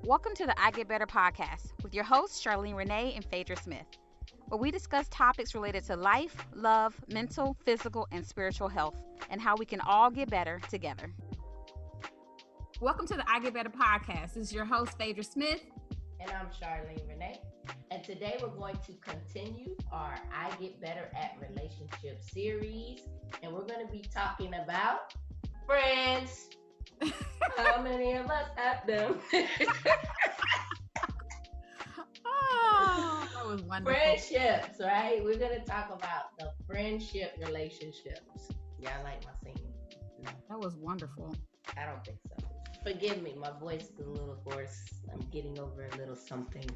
Welcome to the I Get Better podcast with your hosts, Charlene, Rene, and Phedra Smith, where we discuss topics related to life, love, mental, physical, and spiritual health, and how we can all get better together. Welcome to the I Get Better podcast. This is your host, Phedra Smith. And I'm Charlene Rene. And today we're going to continue our I Get Better at Relationship series. And we're going to be talking about friends. How many of us have them? Oh, that was wonderful. Friendships, right? We're going to talk about the friendship relationships. Y'all like my singing? No. That was wonderful. I don't think so. Forgive me, my voice is a little hoarse. I'm getting over a little something.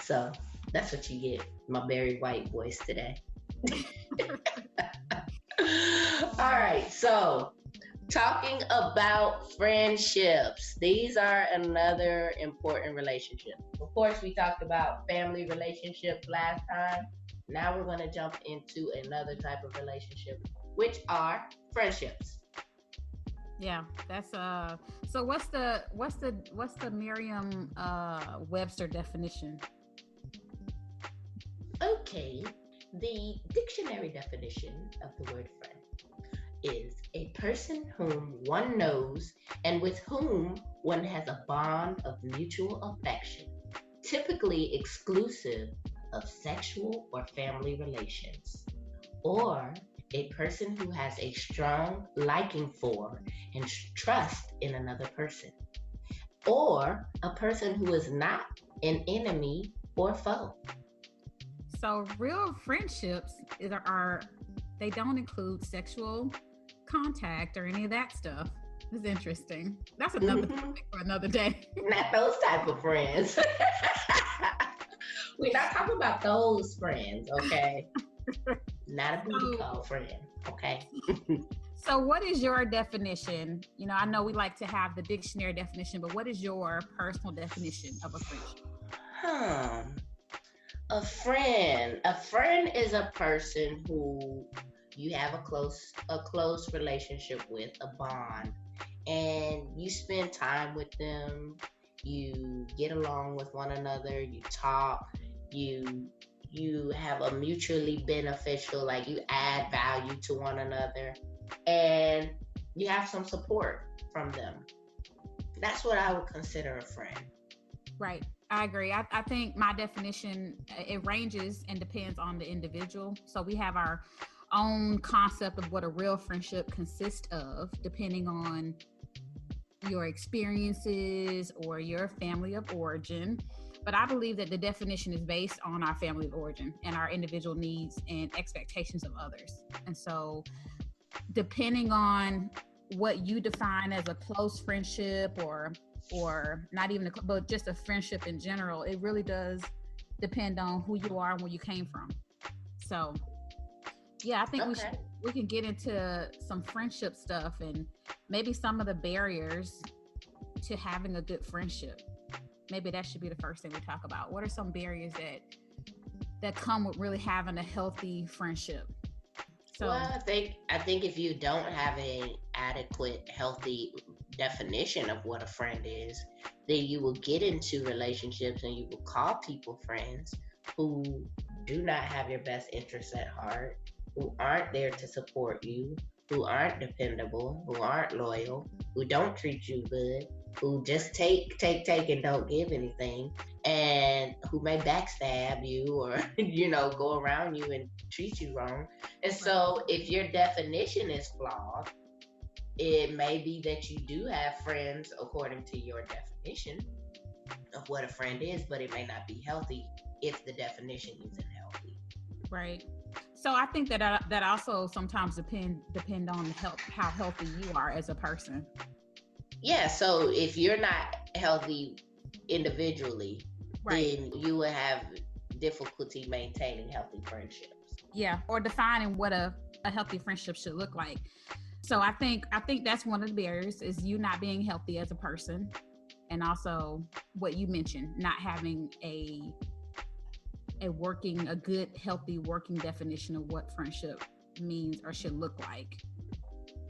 So that's what you get, my Barry White voice today. All right, so talking about friendships. These are another important relationship. Of course, we talked about family relationships last time. Now we're going to jump into another type of relationship, which are friendships. Yeah, that's so what's the Merriam Webster definition? Okay, the dictionary definition of the word friend is a person whom one knows and with whom one has a bond of mutual affection, typically exclusive of sexual or family relations, or a person who has a strong liking for and trust in another person, or a person who is not an enemy or foe. So real friendships they don't include sexual contact or any of that stuff. It's interesting. That's another topic for another day. Not those type of friends. We're not talking about those friends, okay? Not a booty call friend, okay? So what is your definition? You know, I know we like to have the dictionary definition, but what is your personal definition of a friendship? A friend is a person who you have a close relationship with, a bond, and you spend time with them, you get along with one another, you talk, you have a mutually beneficial, like you add value to one another, and you have some support from them. That's what I would consider a friend. Right. I agree. I think my definition, it ranges and depends on the individual. So we have our own concept of what a real friendship consists of, depending on your experiences or your family of origin. But I believe that the definition is based on our family of origin and our individual needs and expectations of others. And so depending on what you define as a close friendship or not even but just a friendship in general, it really does depend on who you are and where you came from. So yeah, I think we can get into some friendship stuff and maybe some of the barriers to having a good friendship. Maybe that should be the first thing we talk about. What are some barriers that come with really having a healthy friendship? So, well, I think if you don't have an adequate, healthy definition of what a friend is, then you will get into relationships and you will call people friends who do not have your best interests at heart, who aren't there to support you, who aren't dependable, who aren't loyal, who don't treat you good, who just take and don't give anything, and who may backstab you or, go around you and treat you wrong. And so if your definition is flawed, it may be that you do have friends according to your definition of what a friend is, but it may not be healthy if the definition isn't healthy. Right. So I think that also sometimes depend on how healthy you are as a person. Yeah, so if you're not healthy individually, right, then you will have difficulty maintaining healthy friendships. Yeah, or defining what a healthy friendship should look like. So I think that's one of the barriers is you not being healthy as a person, and also what you mentioned, not having a good, healthy working definition of what friendship means or should look like.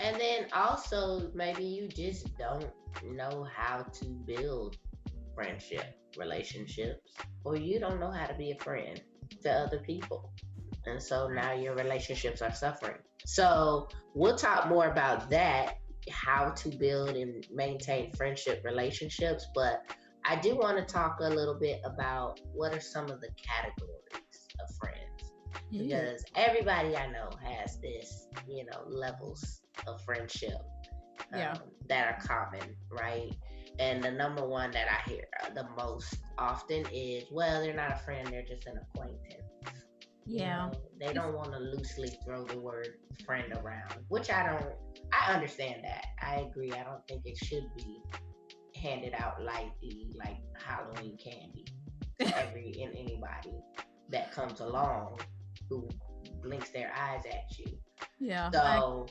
And then also maybe you just don't know how to build friendship relationships, or you don't know how to be a friend to other people. And so now your relationships are suffering. So we'll talk more about that, how to build and maintain friendship relationships. But I do want to talk a little bit about what are some of the categories of friends. Because everybody I know has this, levels of friendship that are common, right? And the number one that I hear the most often is, well, they're not a friend, they're just an acquaintance. They don't want to loosely throw the word friend around, which I understand that. I agree. I don't think it should be handed out lightly like Halloween candy in anybody that comes along who blinks their eyes at you. So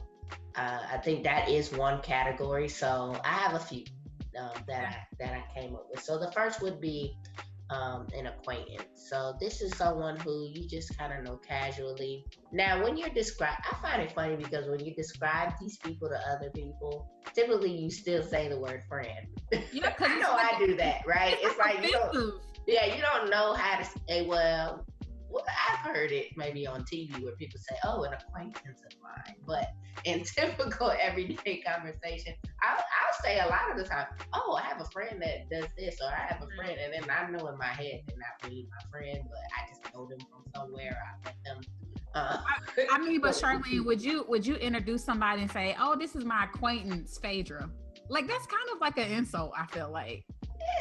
I think that is one category. So I have a few that I came up with. So the first would be an acquaintance. So this is someone who you just kind of know casually. Now, when you're I find it funny because when you describe these people to other people, typically you still say the word friend. Yeah, I know I do that, right? It's like you don't know how to say, well, I've heard it maybe on TV where people say, oh, an acquaintance of mine. But in typical everyday conversation, I'll say a lot of the time, oh, I have a friend that does this, or I have a friend. And then I know in my head they're not really my friend, but I just know them from somewhere. I met them. But Charlene, would you introduce somebody and say, oh, this is my acquaintance, Phedra? Like, that's kind of like an insult, I feel like.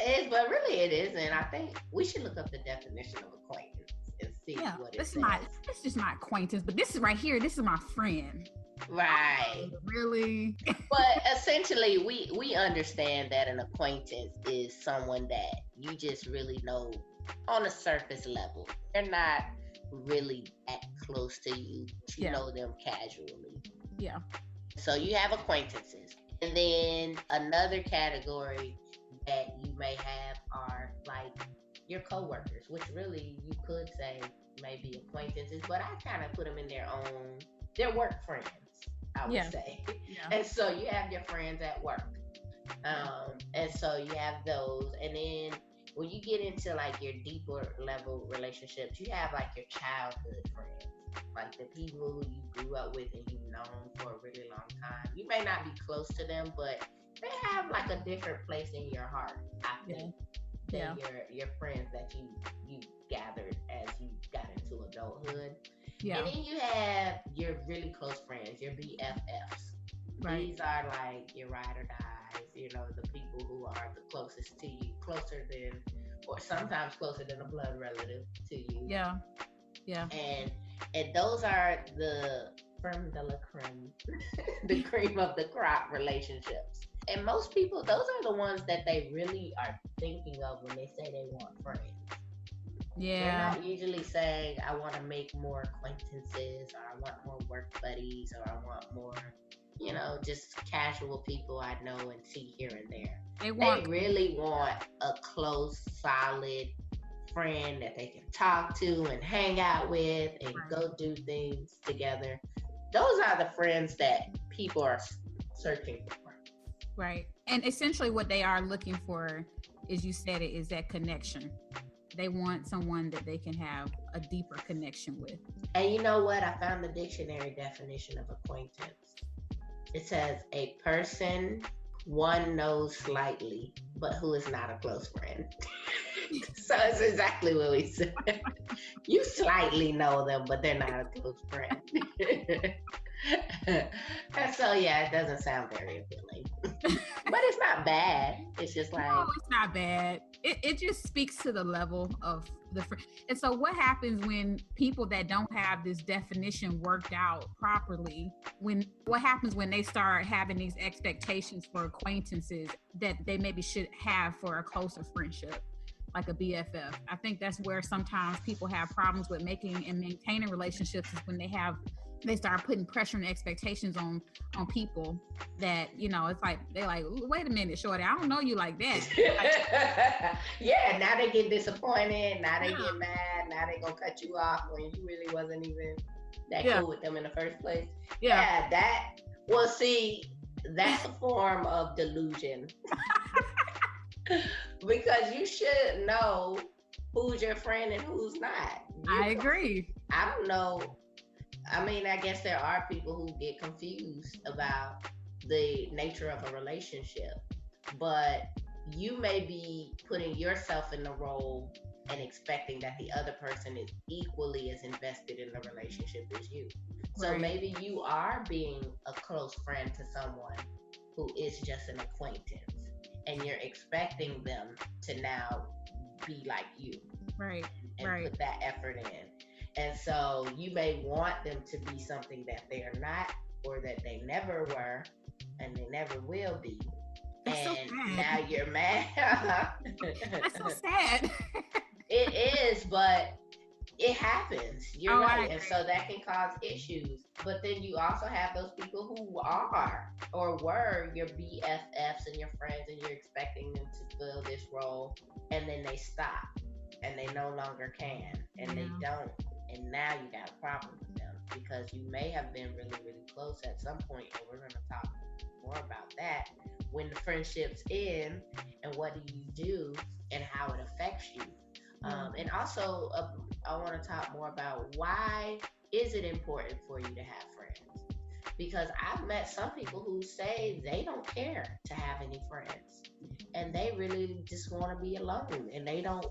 It is, but really it isn't. I think we should look up the definition of acquaintance and see what it says. This is my acquaintance, but this is right here, this is my friend. Right. Really? But essentially, we understand that an acquaintance is someone that you just really know on a surface level. They're not really that close to you to know them casually. Yeah. So you have acquaintances. And then another category that you may have are like your coworkers, which really you could say maybe acquaintances, but I kind of put them in their work friends, I would say. Yeah. And so you have your friends at work. And so you have those. And then when you get into like your deeper level relationships, you have like your childhood friends, like the people who you grew up with and you've known for a really long time. You may not be close to them, but they have like a different place in your heart, I think, than your friends that you gathered as you got into adulthood. Yeah. And then you have your really close friends, your BFFs. Right. These are like your ride or dies, the people who are the closest to you, closer than, or sometimes closer than a blood relative to you. Yeah. Yeah. And those are the creme de la creme, the cream of the crop relationships. And most people, those are the ones that they really are thinking of when they say they want friends. Yeah. They're not usually saying, I want to make more acquaintances, or I want more work buddies, or I want more, just casual people I know and see here and there. They really want a close, solid friend that they can talk to and hang out with and go do things together. Those are the friends that people are searching for. Right. And essentially what they are looking for, as you said, is that connection. They want someone that they can have a deeper connection with. And you know what? I found the dictionary definition of acquaintance. It says a person one knows slightly, but who is not a close friend. So it's exactly what we said. You slightly know them, but they're not a close friend. And so, it doesn't sound very appealing. But it's not bad. It's just like... No, it's not bad. It just speaks to the level of the friend. And so what happens when people that don't have this definition worked out properly, what happens when they start having these expectations for acquaintances that they maybe should have for a closer friendship, like a BFF? I think that's where sometimes people have problems with making and maintaining relationships, is when they start putting pressure and expectations on people that, it's like, they're like, wait a minute, shorty, I don't know you like that. Yeah, now they get disappointed. Now they get mad. Now they gonna cut you off when you really wasn't even that cool with them in the first place. Yeah, that's a form of delusion. Because you should know who's your friend and who's not. I agree. I don't know. I mean, I guess there are people who get confused about the nature of a relationship, but you may be putting yourself in the role and expecting that the other person is equally as invested in the relationship as you. So Right. maybe you are being a close friend to someone who is just an acquaintance, and you're expecting them to now be like you, Right. and Right. put that effort in. And so you may want them to be something that they are not, or that they never were, and they never will be. That's so And sad. now you're mad. That's so sad. It is, but it happens. You're right. I And so that can cause issues. But then you also have those people who are or were your BFFs and your friends, and you're expecting them to fill this role, and then they stop and they no longer can, and they don't. And now you got a problem with them because you may have been really, really close at some point, and we're going to talk more about that when the friendships end, and what do you do and how it affects you. And also, I want to talk more about why is it important for you to have friends? Because I've met some people who say they don't care to have any friends, and they really just want to be alone, and they don't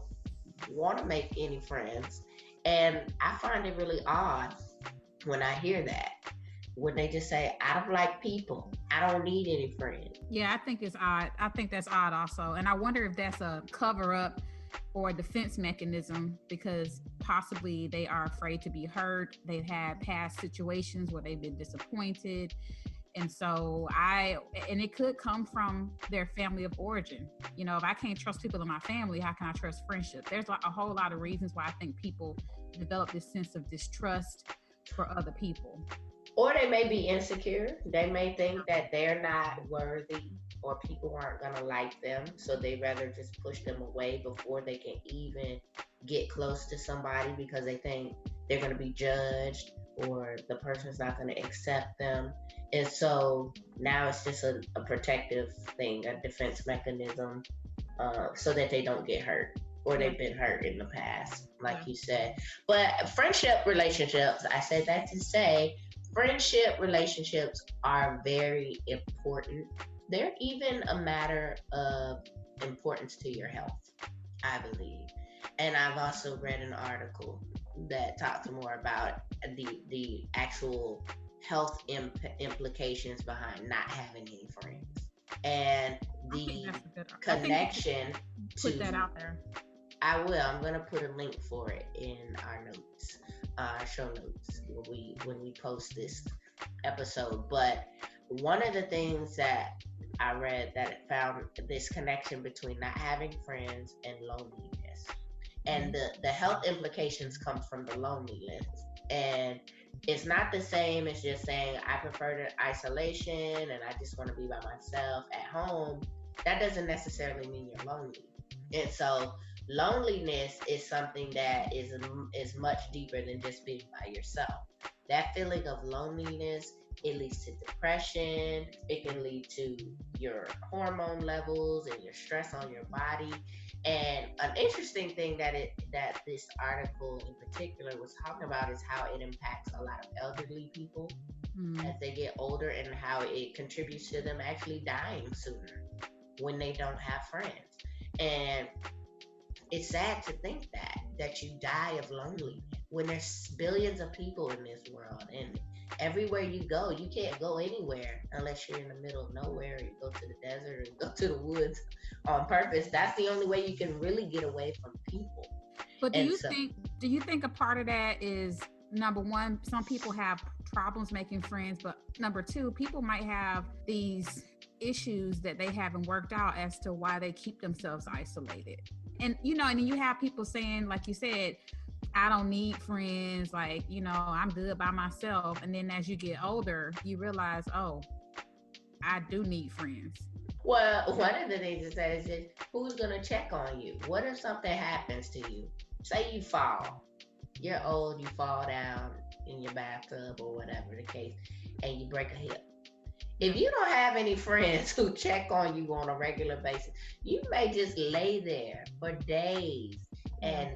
want to make any friends. And I find it really odd when I hear that, when they just say, I don't like people, I don't need any friends. Yeah, I think it's odd. I think that's odd also. And I wonder if that's a cover up or a defense mechanism, because possibly they are afraid to be hurt. They've had past situations where they've been disappointed. And so and it could come from their family of origin. You know, if I can't trust people in my family, how can I trust friendship? There's a whole lot of reasons why I think people develop this sense of distrust for other people. Or they may be insecure. They may think that they're not worthy, or people aren't going to like them. So they rather just push them away before they can even get close to somebody, because they think they're going to be judged, or the person's not going to accept them. And so now it's just a protective thing, a defense mechanism, so that they don't get hurt, or they've been hurt in the past, like you said. But friendship relationships, I said that to say, friendship relationships are very important. They're even a matter of importance to your health, I believe. And I've also read an article that talks more about the actual health implications behind not having any friends, and the connection to put that out there. I will. I'm going to put a link for it in our notes, show notes, when we post this episode. But one of the things that I read, that found this connection between not having friends and loneliness, and the health implications come from the loneliness. And it's not the same as just saying I prefer to isolation and I just want to be by myself at home. That doesn't necessarily mean you're lonely. And so loneliness is something that is much deeper than just being by yourself. That feeling of loneliness, it leads to depression. It can lead to your hormone levels and your stress on your body. And an interesting thing that this article in particular was talking about is how it impacts a lot of elderly people as they get older, and how it contributes to them actually dying sooner when they don't have friends. And it's sad to think that you die of loneliness when there's billions of people in this world, and everywhere you go, you can't go anywhere unless you're in the middle of nowhere, or you go to the desert, or you go to the woods on purpose. That's the only way you can really get away from people. But do you think a part of that is, number one, some people have problems making friends, but number two, people might have these issues that they haven't worked out as to why they keep themselves isolated. And and then you have people saying, like you said, I don't need friends, like, I'm good by myself. And then as you get older, you realize, oh, I do need friends. Well, one of the things it says is, who's going to check on you? What if something happens to you? Say you fall. You're old, you fall down in your bathtub or whatever the case, and you break a hip. If you don't have any friends who check on you on a regular basis, you may just lay there for days and,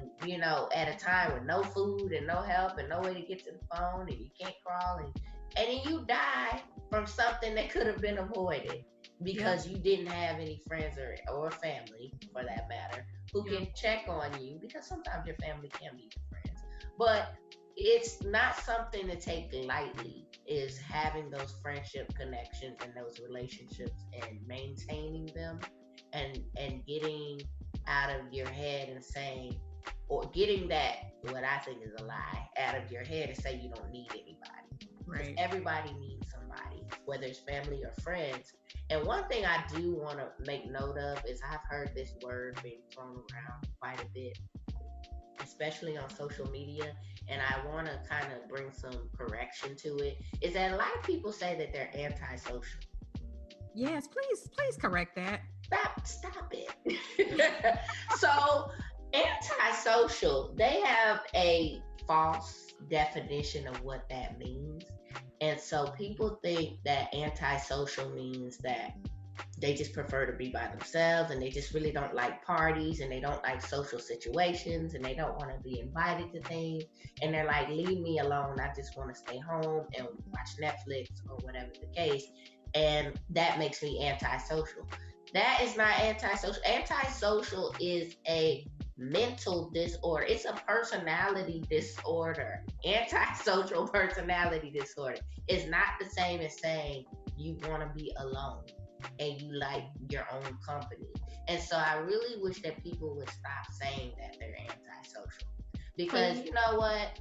at a time with no food and no help and no way to get to the phone, and you can't crawl, and then you die from something that could have been avoided because you didn't have any friends or family, for that matter, who can check on you, because sometimes your family can be your friends. But it's not something to take lightly, is having those friendship connections and those relationships and maintaining them, and getting out of your head and saying, or getting that, what I think is a lie, out of your head and say you don't need anybody. Right. Everybody needs somebody, whether it's family or friends. And one thing I do want to make note of is, I've heard this word being thrown around quite a bit, especially on social media, and I want to kind of bring some correction to it, is that a lot of people say that they're antisocial. Yes, please correct that. Stop it. So, antisocial, they have a false definition of what that means. And so people think that antisocial means that they just prefer to be by themselves, and they just really don't like parties, and they don't like social situations, and they don't want to be invited to things, and they're like, leave me alone, I just want to stay home and watch Netflix or whatever the case, and that makes me antisocial. That is not antisocial. Antisocial is a mental disorder. It's a personality disorder. Antisocial personality disorder is not the same as saying you want to be alone and you like your own company. And so I really wish that people would stop saying that they're antisocial, because you know what?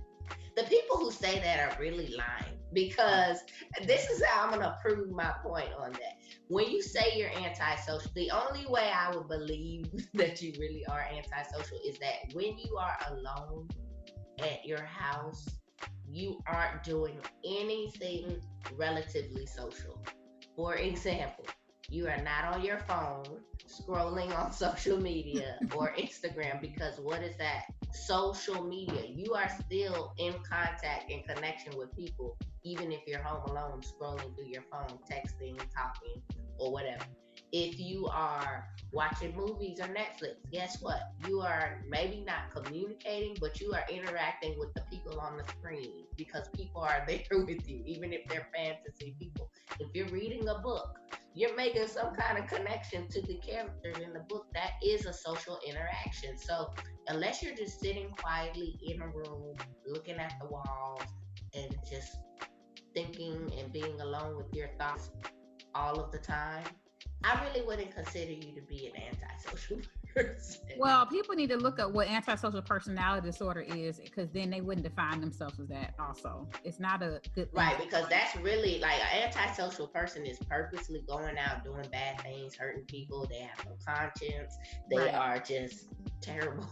The people who say that are really lying, because this is how I'm going to prove my point on that. When you say you're antisocial, the only way I would believe that you really are antisocial is that when you are alone at your house, you aren't doing anything relatively social. For example, you are not on your phone scrolling on social media or Instagram, because what is that? Social media. You are still in contact and connection with people, even if you're home alone scrolling through your phone, texting, talking, or whatever. If you are watching movies or Netflix, guess what? You are maybe not communicating, but you are interacting with the people on the screen, because people are there with you, even if they're fantasy people. If you're reading a book, you're making some kind of connection to the characters in the book. That is a social interaction. So unless you're just sitting quietly in a room, looking at the walls, and just thinking and being alone with your thoughts all of the time, I really wouldn't consider you to be an antisocial person. Well, people need to look up what antisocial personality disorder is, because then they wouldn't define themselves as that also. It's not a good thing. Right, because that's really like, an antisocial person is purposely going out doing bad things, hurting people. They have no conscience. They are just terrible.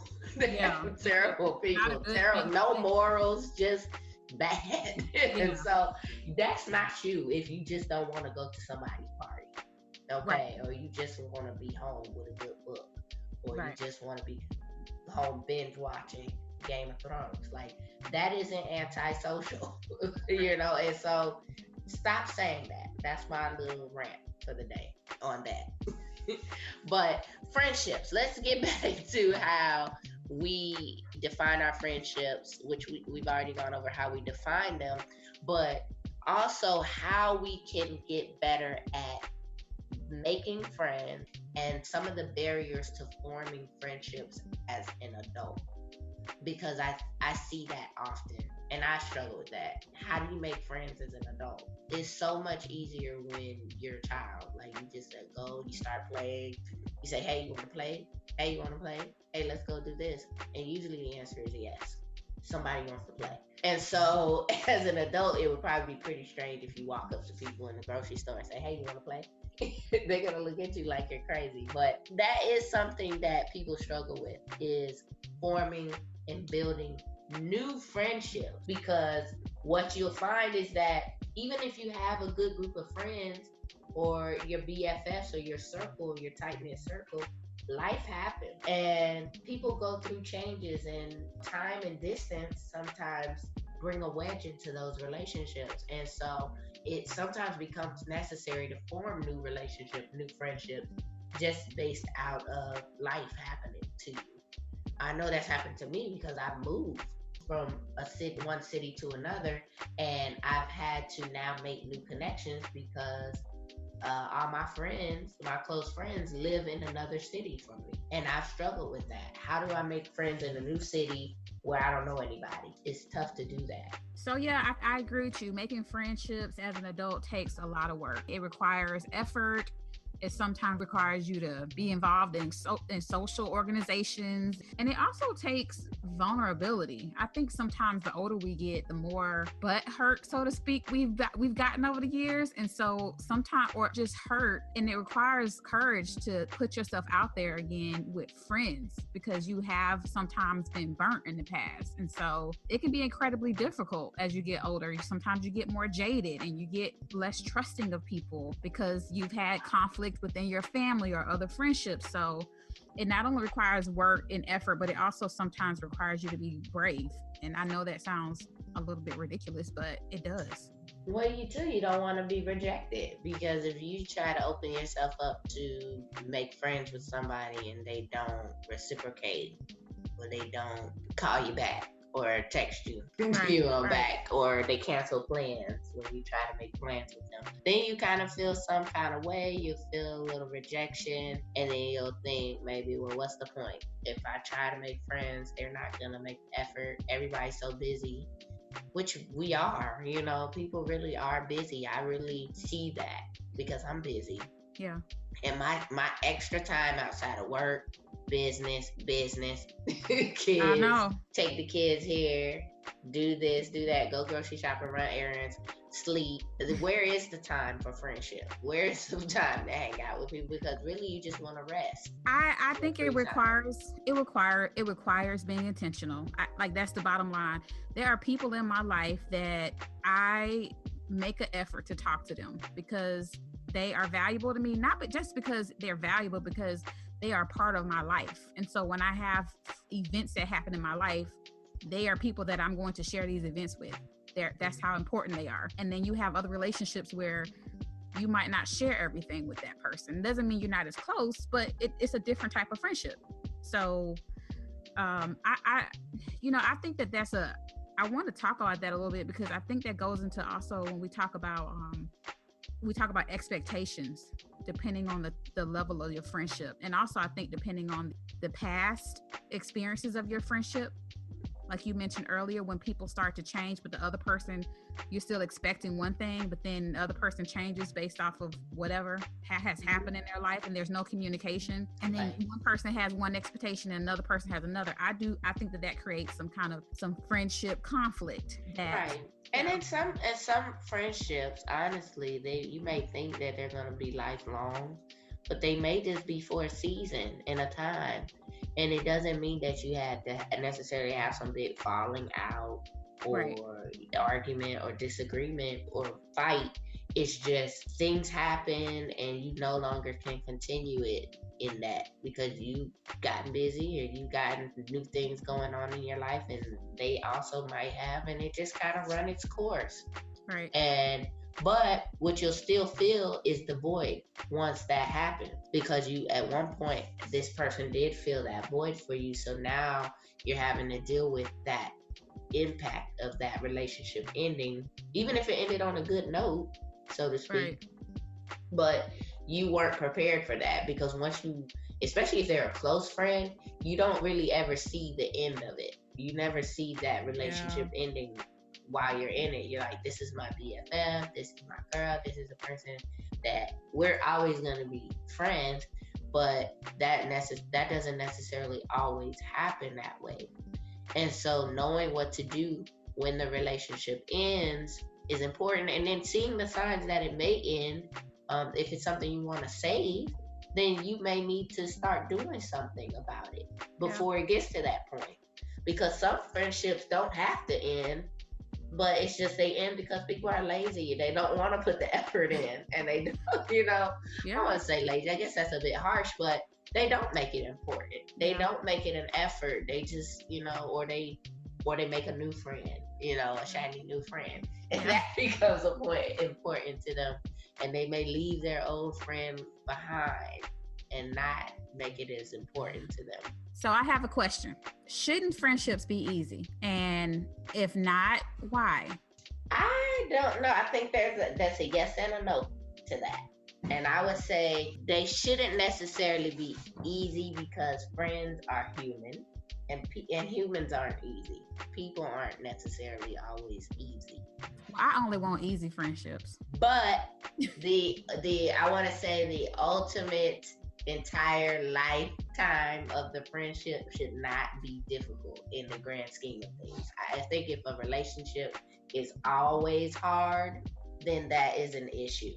Terrible people. Terrible. No morals, just bad. And so that's not you if you just don't want to go to somebody's party. Okay, or you just want to be home with a good book, or you just want to be home binge watching Game of Thrones. Like, that isn't antisocial, and so stop saying that. That's my little rant for the day on that. But friendships, let's get back to how we define our friendships, which we've already gone over how we define them, but also how we can get better at making friends, and some of the barriers to forming friendships as an adult, because I see that often, and I struggle with that. How do you make friends as an adult? It's so much easier when you're a child. Like, you just go, you start playing, you say, hey, you want to play? Hey, you want to play? Hey, let's go do this. And usually the answer is yes. Somebody wants to play. And so as an adult, it would probably be pretty strange if you walk up to people in the grocery store and say, hey, you want to play? They're going to look at you like you're crazy. But that is something that people struggle with, is forming and building new friendships. Because what you'll find is that even if you have a good group of friends, or your BFFs, or your circle, your tight-knit circle, life happens and people go through changes, and time and distance sometimes bring a wedge into those relationships. And so it sometimes becomes necessary to form new relationships, new friendships, just based out of life happening to you. I know that's happened to me because I moved from one city to another, and I've had to now make new connections because all my friends, my close friends, live in another city from me, and I've struggled with that. How do I make friends in a new city where I don't know anybody? It's tough to do that. So yeah, I agree with you. Making friendships as an adult takes a lot of work. It requires effort. It sometimes requires you to be involved in social organizations, and it also takes vulnerability. I think sometimes the older we get, the more butt hurt, so to speak, we've gotten over the years, and so sometimes, or just hurt, and it requires courage to put yourself out there again with friends because you have sometimes been burnt in the past, and so it can be incredibly difficult as you get older. Sometimes you get more jaded and you get less trusting of people because you've had conflict within your family or other friendships. So it not only requires work and effort, but it also sometimes requires you to be brave. And I know that sounds a little bit ridiculous, but it does. Well, you don't want to be rejected, because if you try to open yourself up to make friends with somebody and they don't reciprocate, or they don't call you back or text you back, or they cancel plans when you try to make plans with them, then you kind of feel some kind of way. You feel a little rejection, and then you'll think maybe, well, what's the point? If I try to make friends, they're not gonna make effort. Everybody's so busy, which we are. People really are busy. I really see that because I'm busy. Yeah. And my extra time outside of work, business, kids, I know. Take the kids here, do this, do that, go grocery shopping, run errands, sleep. Where is the time for friendship? Where is the time to hang out with people? Because really, you just want to rest. I think it requires being intentional. That's the bottom line. There are people in my life that I make an effort to talk to them because they are valuable to me, not but just because they're valuable, because they are part of my life. And so when I have events that happen in my life, they are people that I'm going to share these events with. That's how important they are. And then you have other relationships where you might not share everything with that person. It doesn't mean you're not as close, but it's a different type of friendship. So I think I want to talk about that a little bit, because I think that goes into also when we talk about expectations, depending on the level of your friendship. And also I think depending on the past experiences of your friendship, like you mentioned earlier, when people start to change, but the other person, you're still expecting one thing, but then the other person changes based off of whatever has happened in their life, and there's no communication. And then one person has one expectation and another person has another. I think that creates some friendship conflict. Right. And in some friendships, honestly, you may think that they're going to be lifelong, but they may just be for a season and a time. And it doesn't mean that you had to necessarily have some big falling out or argument or disagreement or fight. It's just things happen and you no longer can continue it in that because you've gotten busy or you've gotten new things going on in your life, and they also might have, and it just kind of run its course. Right. But what you'll still feel is the void once that happens, because you, at one point, this person did fill that void for you. So now you're having to deal with that impact of that relationship ending, even if it ended on a good note, so to speak. Right. But you weren't prepared for that, because once you, especially if they're a close friend, you don't really ever see the end of it. You never see that relationship ending while you're in it. You're like, this is my BFF, this is my girl, this is a person that we're always going to be friends, but that doesn't necessarily always happen that way. And so knowing what to do when the relationship ends is important, and then seeing the signs that it may end. If it's something you want to save, then you may need to start doing something about it before it gets to that point, because some friendships don't have to end, but it's just they end because people are lazy. They don't want to put the effort in, and they don't, I don't want to say lazy. I guess that's a bit harsh, but they don't make it important. They don't make it an effort. They just, or they or they make a new friend, a shiny new friend, and that becomes important to them, and they may leave their old friend behind and not make it as important to them. So I have a question. Shouldn't friendships be easy? And if not, why? I don't know. I think that's a yes and a no to that. And I would say they shouldn't necessarily be easy because friends are human, and humans aren't easy. People aren't necessarily always easy. I only want easy friendships. But I want to say the ultimate entire lifetime of the friendship should not be difficult in the grand scheme of things. I think if a relationship is always hard, then that is an issue.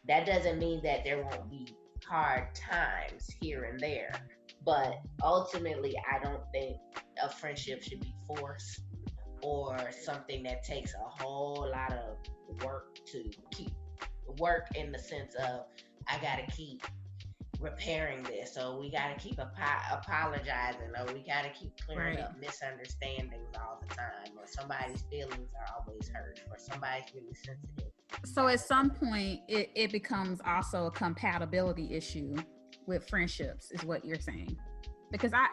That doesn't mean that there won't be hard times here and there, but ultimately I don't think a friendship should be forced or something that takes a whole lot of work to keep. Work in the sense of I gotta keep repairing this, or we gotta keep apologizing, or we gotta keep clearing up misunderstandings all the time, or somebody's feelings are always hurt, or somebody's really sensitive. So at some point it becomes also a compatibility issue with friendships, is what you're saying. Because I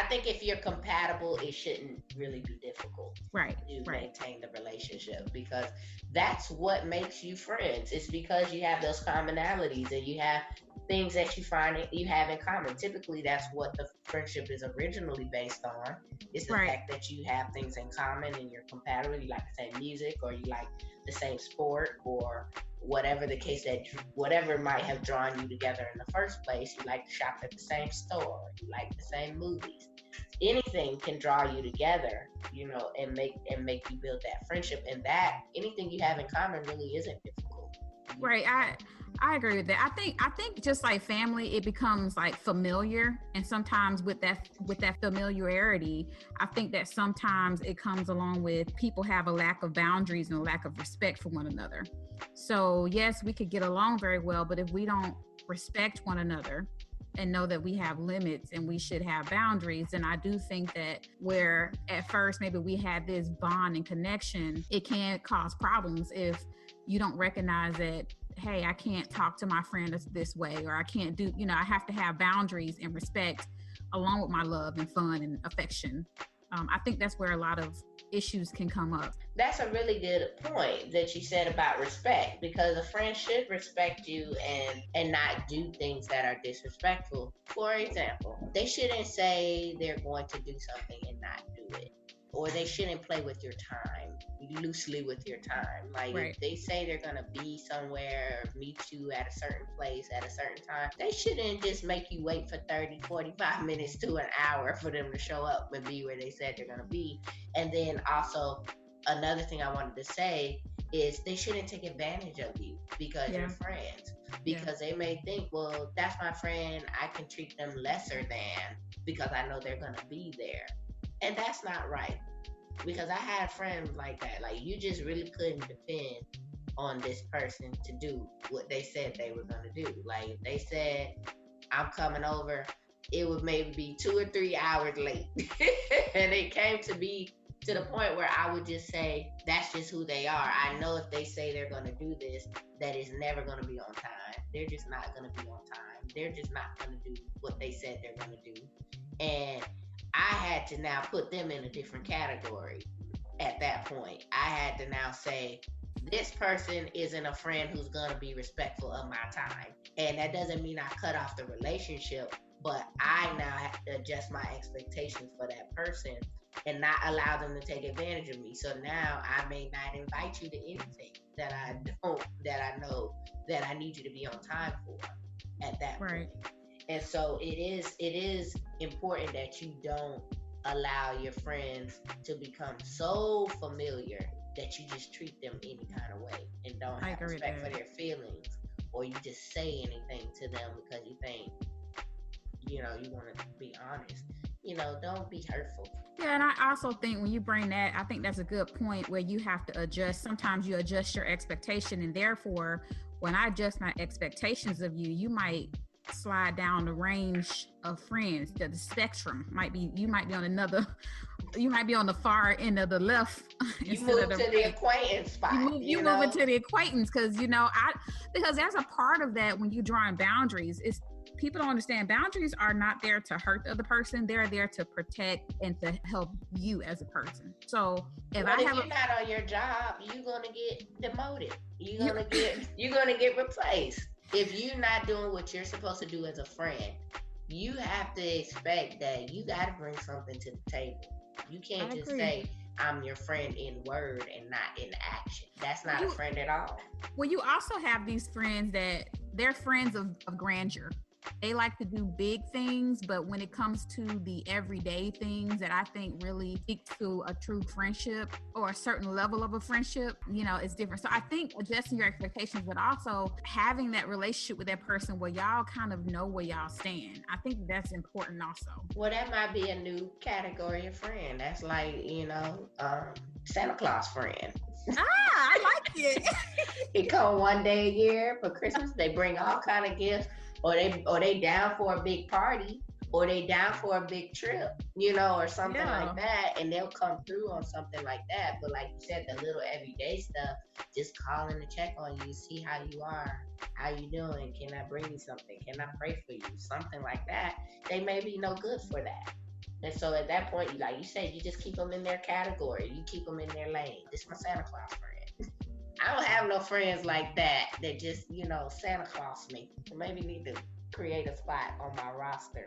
think if you're compatible, it shouldn't really be difficult to maintain the relationship, because that's what makes you friends. It's because you have those commonalities and you have things that you find you have in common. Typically, that's what the friendship is originally based on. It's the fact that you have things in common and you're compatible. You like the same music, or you like the same sport, or whatever the case, that whatever might have drawn you together in the first place. You like to shop at the same store, you like the same movies. Anything can draw you together, and make you build that friendship, and that anything you have in common really isn't difficult. Right. I agree with that. I think just like family, it becomes like familiar, and sometimes with that familiarity, I think that sometimes it comes along with people have a lack of boundaries and a lack of respect for one another. So yes, we could get along very well, but if we don't respect one another and know that we have limits and we should have boundaries, then I do think that where at first maybe we had this bond and connection, it can cause problems if you don't recognize that, hey, I can't talk to my friend this way, or I can't do, I have to have boundaries and respect along with my love and fun and affection. I think that's where a lot of issues can come up. That's a really good point that you said about respect, because a friend should respect you and not do things that are disrespectful. For example, they shouldn't say they're going to do something and not do it. Or they shouldn't play with your time, loosely with your time. Like if they say they're going to be somewhere, meet you at a certain place at a certain time, they shouldn't just make you wait for 30, 45 minutes to an hour for them to show up and be where they said they're going to be. And then also, another thing I wanted to say is they shouldn't take advantage of you because you're friends. Because they may think, well, that's my friend, I can treat them lesser than because I know they're going to be there. And that's not right, because I had friends like that. Like, you just really couldn't depend on this person to do what they said they were going to do. Like, if they said, I'm coming over, it would maybe be 2 or 3 hours late. And it came to be to the point where I would just say, that's just who they are. I know if they say they're going to do this, that is never going to be on time. They're just not going to be on time. They're just not going to do what they said they're going to do. And I had to now put them in a different category at that point. I had to now say, this person isn't a friend who's going to be respectful of my time. And that doesn't mean I cut off the relationship, but I now have to adjust my expectations for that person and not allow them to take advantage of me. So now I may not invite you to anything that I know that I need you to be on time for at that point. And so it is important that you don't allow your friends to become so familiar that you just treat them any kind of way and don't have respect for their feelings, or you just say anything to them because you think, you want to be honest. Don't be hurtful. Yeah, and I also think when you bring that, I think that's a good point where you have to adjust. Sometimes you adjust your expectation, and therefore, when I adjust my expectations of you, you might slide down the range of friends. The spectrum might be, you might be on another you might be on the far end of the left. You move to the acquaintance spot. You move into the acquaintance because because there's a part of that when you're drawing boundaries. It's people don't understand boundaries are not there to hurt the other person. They're there to protect and to help you as a person. So if you're not on your job, you're gonna get demoted. You're gonna get replaced. If you're not doing what you're supposed to do as a friend, you have to expect that you got to bring something to the table. You can't just say, I'm your friend in word and not in action. That's not a friend at all. Well, you also have these friends that they're friends of grandeur. They like to do big things, but when it comes to the everyday things that I think really speak to a true friendship or a certain level of a friendship, it's different. So I think adjusting your expectations, but also having that relationship with that person where y'all kind of know where y'all stand. I think that's important also. Well, that might be a new category of friend. That's like, Santa Claus friend. I like it. It come one day a year for Christmas. They bring all kind of gifts. Or they down for a big party, or they down for a big trip, or something like that, and they'll come through on something like that. But like you said, the little everyday stuff, just calling to check on you, see how you are, how you doing, can I bring you something, can I pray for you, something like that, they may be no good for that. And so at that point, like you said, you just keep them in their category, you keep them in their lane. This is my Santa Claus friend. I don't have no friends like that just, Santa Claus me. So maybe need to create a spot on my roster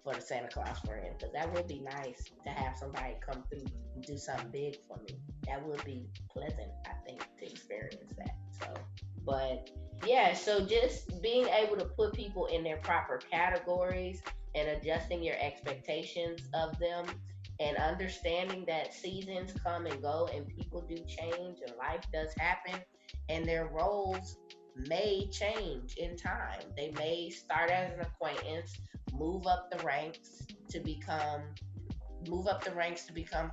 for the Santa Claus friend, because that would be nice to have somebody come through and do something big for me. That would be pleasant, I think, to experience that. So just being able to put people in their proper categories and adjusting your expectations of them, and understanding that seasons come and go and people do change and life does happen and their roles may change in time. They may start as an acquaintance, move up the ranks to become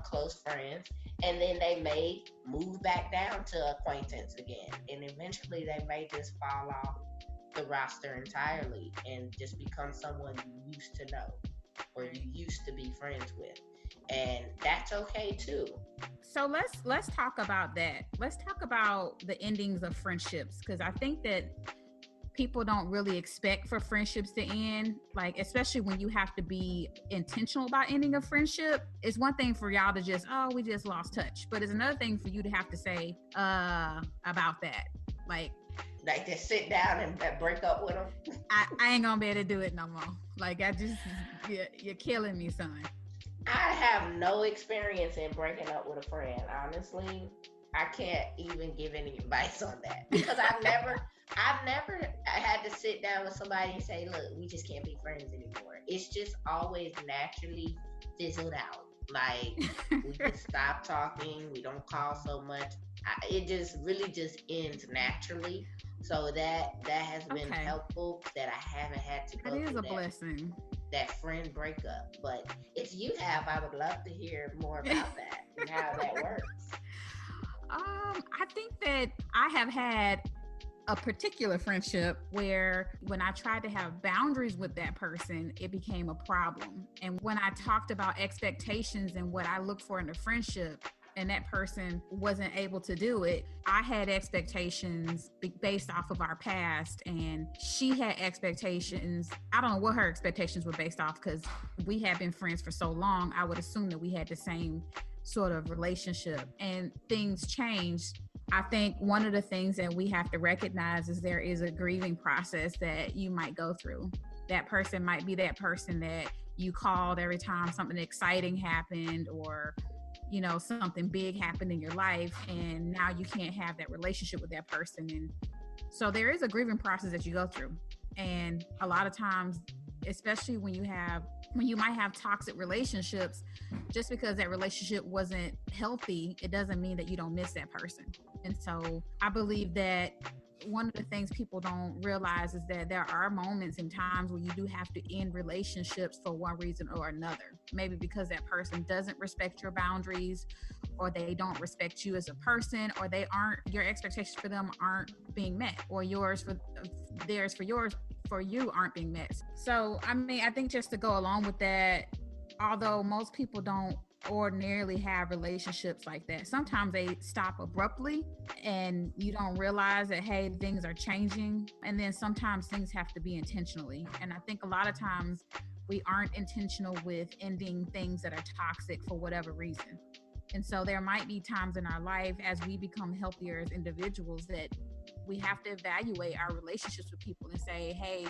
close friends, and then they may move back down to acquaintance again. And eventually they may just fall off the roster entirely and just become someone you used to know or you used to be friends with. And that's okay too. So let's talk about that. Let's talk about the endings of friendships, because I think that people don't really expect for friendships to end, like especially when you have to be intentional about ending a friendship. It's one thing for y'all to just, we just lost touch, but it's another thing for you to have to say about that, like just sit down and break up with them. I ain't gonna be able to do it no more. Like you're killing me, son. I have no experience in breaking up with a friend. Honestly, I can't even give any advice on that, because I've never had to sit down with somebody and say, look, we just can't be friends anymore. It's just always naturally fizzled out. Like, we just stop talking. We don't call so much. It just really just ends naturally. So that has been helpful, that I haven't had to go through that. That is a blessing. That friend breakup. But if you have, I would love to hear more about that and how that works. I think that I have had a particular friendship where when I tried to have boundaries with that person, it became a problem. And when I talked about expectations and what I look for in a friendship, and that person wasn't able to do it, I had expectations based off of our past, and she had expectations. I don't know what her expectations were based off, because we had been friends for so long. I would assume that we had the same sort of relationship, and things changed. I think one of the things that we have to recognize is there is a grieving process that you might go through. That person might be that person that you called every time something exciting happened, or something big happened in your life, and now you can't have that relationship with that person. And so there is a grieving process that you go through. And a lot of times, especially when you might have toxic relationships, just because that relationship wasn't healthy, it doesn't mean that you don't miss that person. And so I believe that one of the things people don't realize is that there are moments and times where you do have to end relationships for one reason or another. Maybe because that person doesn't respect your boundaries, or they don't respect you as a person, or your expectations for them aren't being met, or theirs for you aren't being met. So, I think just to go along with that, although most people don't ordinarily have relationships like that. Sometimes they stop abruptly and you don't realize that, hey, things are changing. And then sometimes things have to be intentionally. And I think a lot of times we aren't intentional with ending things that are toxic for whatever reason. And so there might be times in our life as we become healthier as individuals that we have to evaluate our relationships with people and say, hey,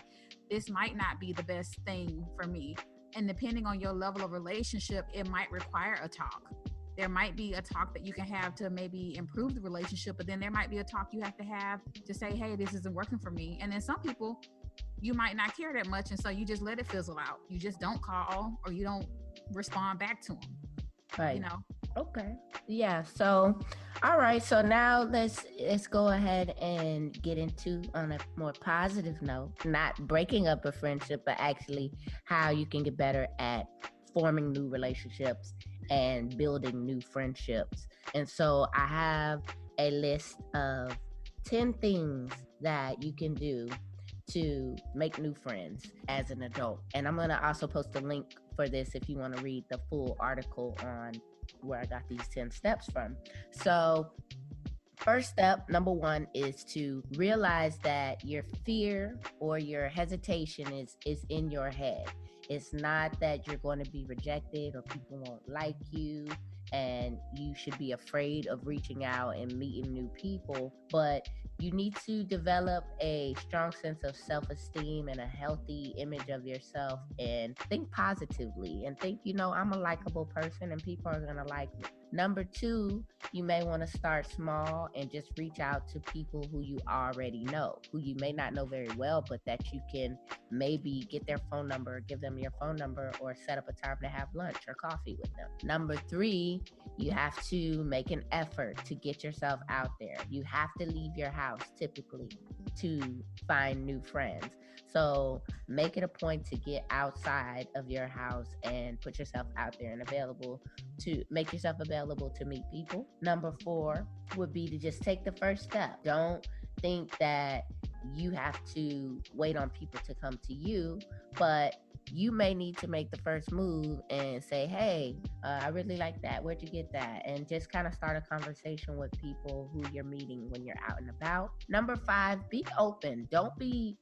this might not be the best thing for me. And depending on your level of relationship, it might require a talk. There might be a talk that you can have to maybe improve the relationship, but then there might be a talk you have to say, hey, this isn't working for me. And then some people, you might not care that much. And so you just let it fizzle out. You just don't call or you don't respond back to them. Right. You know? Okay. Yeah. So, all right. So now let's go ahead and get into on a more positive note, not breaking up a friendship, but actually how you can get better at forming new relationships and building new friendships. And so I have a list of 10 things that you can do to make new friends as an adult. And I'm going to also post a link for this if you want to read the full article on where I got these 10 steps from. So first step, number one, is to realize that your fear or your hesitation is in your head. It's not that you're going to be rejected or people won't like you and you should be afraid of reaching out and meeting new people, but you need to develop a strong sense of self-esteem and a healthy image of yourself and think positively and think, I'm a likable person and people are going to like me. Number two, you may want to start small and just reach out to people who you already know, who you may not know very well, but that you can maybe get their phone number, give them your phone number, or set up a time to have lunch or coffee with them. Number three, you have to make an effort to get yourself out there. You have to leave your house typically to find new friends. So make it a point to get outside of your house and put yourself out there and make yourself available to meet people. Number four would be to just take the first step. Don't think that you have to wait on people to come to you, but you may need to make the first move and say, hey, I really like that. Where'd you get that? And just kind of start a conversation with people who you're meeting when you're out and about. Number five, be open. Don't be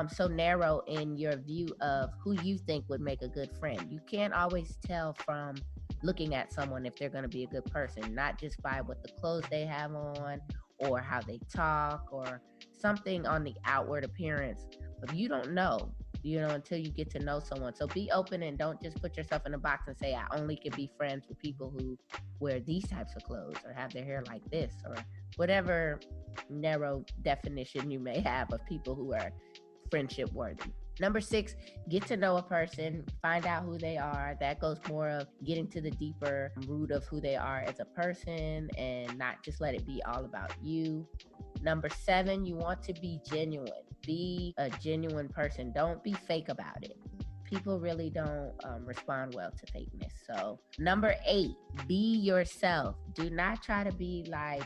so narrow in your view of who you think would make a good friend. You can't always tell from looking at someone if they're going to be a good person, not just by what the clothes they have on or how they talk or something on the outward appearance. But you don't know, until you get to know someone. So be open and don't just put yourself in a box and say, I only can be friends with people who wear these types of clothes or have their hair like this or whatever narrow definition you may have of people who are friendship worthy. Number six, get to know a person, find out who they are. That goes more of getting to the deeper root of who they are as a person and not just let it be all about you. Number seven, you want to be genuine. Be a genuine person. Don't be fake about it. People really don't respond well to fakeness. So number eight, be yourself. Do not try to be like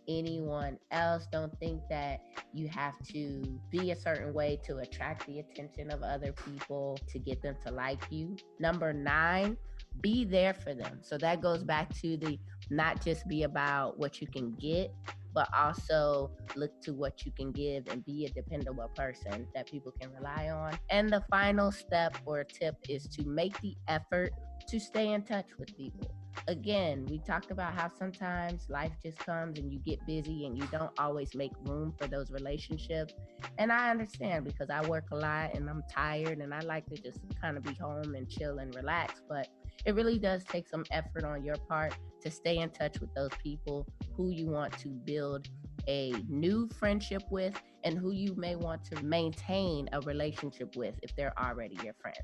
anyone else. Don't think that you have to be a certain way to attract the attention of other people to get them to like you. Number nine, be there for them. So that goes back to the not just be about what you can get, but also look to what you can give and be a dependable person that people can rely on. And the final step or tip is to make the effort to stay in touch with people. Again, we talked about how sometimes life just comes and you get busy and you don't always make room for those relationships. And I understand because I work a lot and I'm tired and I like to just kind of be home and chill and relax. But it really does take some effort on your part to stay in touch with those people who you want to build a new friendship with and who you may want to maintain a relationship with if they're already your friends.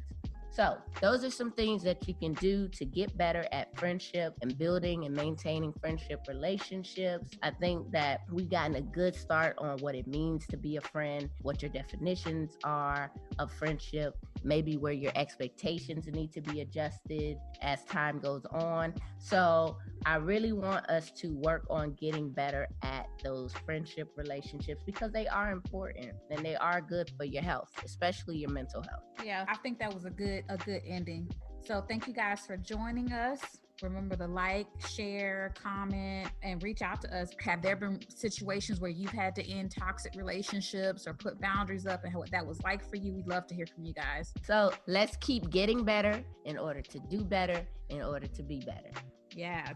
So those are some things that you can do to get better at friendship and building and maintaining friendship relationships. I think that we've gotten a good start on what it means to be a friend, what your definitions are of friendship, maybe where your expectations need to be adjusted as time goes on. So I really want us to work on getting better at those friendship relationships because they are important and they are good for your health, especially your mental health. Yeah, I think that was a good ending. So thank you guys for joining us. Remember to like, share, comment, and reach out to us. Have there been situations where you've had to end toxic relationships or put boundaries up and what that was like for you? We'd love to hear from you guys. So let's keep getting better in order to do better, in order to be better. Yes.